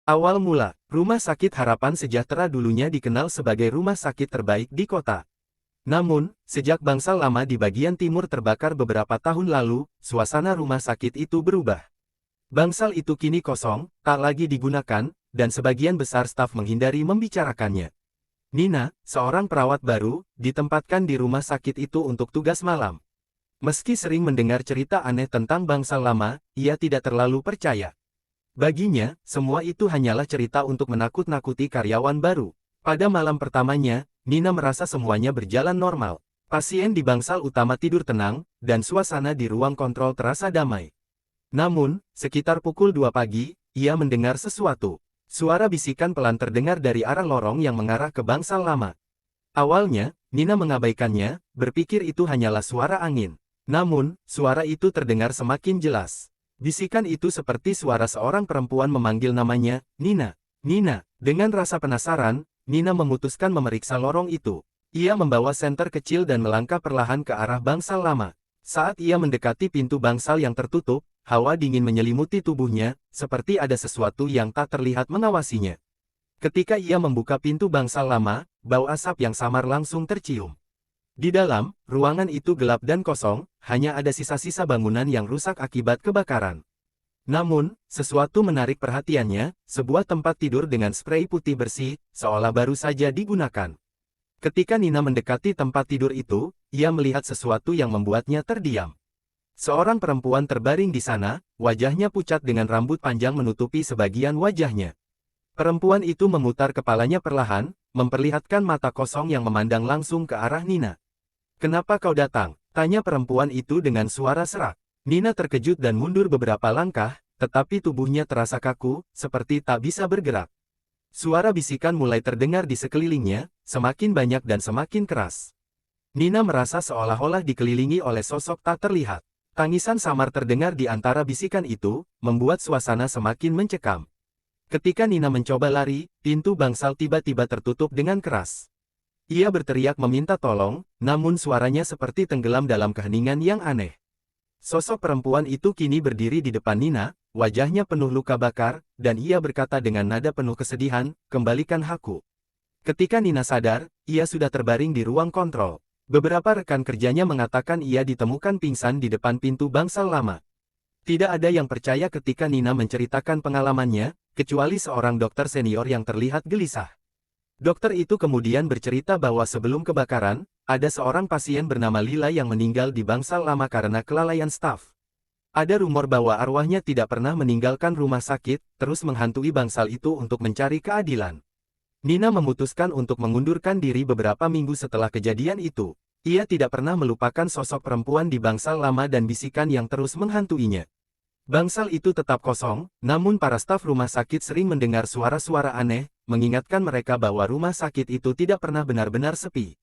Awal mula, Rumah Sakit Harapan Sejahtera dulunya dikenal sebagai rumah sakit terbaik di kota. Namun, sejak bangsal lama di bagian timur terbakar beberapa tahun lalu, suasana rumah sakit itu berubah. Bangsal itu kini kosong, tak lagi digunakan, dan sebagian besar staf menghindari membicarakannya. Nina, seorang perawat baru, ditempatkan di rumah sakit itu untuk tugas malam. Meski sering mendengar cerita aneh tentang bangsal lama, ia tidak terlalu percaya. Baginya, semua itu hanyalah cerita untuk menakut-nakuti karyawan baru. Pada malam pertamanya, Nina merasa semuanya berjalan normal. Pasien di bangsal utama tidur tenang, dan suasana di ruang kontrol terasa damai. Namun, sekitar pukul 2 pagi, ia mendengar sesuatu. Suara bisikan pelan terdengar dari arah lorong yang mengarah ke bangsal lama. Awalnya, Nina mengabaikannya, berpikir itu hanyalah suara angin. Namun, suara itu terdengar semakin jelas. Bisikan itu seperti suara seorang perempuan memanggil namanya, Nina. Nina. Dengan rasa penasaran, Nina memutuskan memeriksa lorong itu. Ia membawa senter kecil dan melangkah perlahan ke arah bangsal lama. Saat ia mendekati pintu bangsal yang tertutup, hawa dingin menyelimuti tubuhnya, seperti ada sesuatu yang tak terlihat mengawasinya. Ketika ia membuka pintu bangsal lama, bau asap yang samar langsung tercium. Di dalam, ruangan itu gelap dan kosong, hanya ada sisa-sisa bangunan yang rusak akibat kebakaran. Namun, sesuatu menarik perhatiannya, sebuah tempat tidur dengan sprei putih bersih, seolah baru saja digunakan. Ketika Nina mendekati tempat tidur itu, ia melihat sesuatu yang membuatnya terdiam. Seorang perempuan terbaring di sana, wajahnya pucat dengan rambut panjang menutupi sebagian wajahnya. Perempuan itu memutar kepalanya perlahan, memperlihatkan mata kosong yang memandang langsung ke arah Nina. "Kenapa kau datang?" tanya perempuan itu dengan suara serak. Nina terkejut dan mundur beberapa langkah, tetapi tubuhnya terasa kaku, seperti tak bisa bergerak. Suara bisikan mulai terdengar di sekelilingnya, semakin banyak dan semakin keras. Nina merasa seolah-olah dikelilingi oleh sosok tak terlihat. Tangisan samar terdengar di antara bisikan itu, membuat suasana semakin mencekam. Ketika Nina mencoba lari, pintu bangsal tiba-tiba tertutup dengan keras. Ia berteriak meminta tolong, namun suaranya seperti tenggelam dalam keheningan yang aneh. Sosok perempuan itu kini berdiri di depan Nina, wajahnya penuh luka bakar, dan ia berkata dengan nada penuh kesedihan, "Kembalikan hakku." Ketika Nina sadar, ia sudah terbaring di ruang kontrol. Beberapa rekan kerjanya mengatakan ia ditemukan pingsan di depan pintu bangsal lama. Tidak ada yang percaya ketika Nina menceritakan pengalamannya, kecuali seorang dokter senior yang terlihat gelisah. Dokter itu kemudian bercerita bahwa sebelum kebakaran, ada seorang pasien bernama Lila yang meninggal di bangsal lama karena kelalaian staf. Ada rumor bahwa arwahnya tidak pernah meninggalkan rumah sakit, terus menghantui bangsal itu untuk mencari keadilan. Nina memutuskan untuk mengundurkan diri beberapa minggu setelah kejadian itu. Ia tidak pernah melupakan sosok perempuan di bangsal lama dan bisikan yang terus menghantuinya. Bangsal itu tetap kosong, namun para staf rumah sakit sering mendengar suara-suara aneh, mengingatkan mereka bahwa rumah sakit itu tidak pernah benar-benar sepi.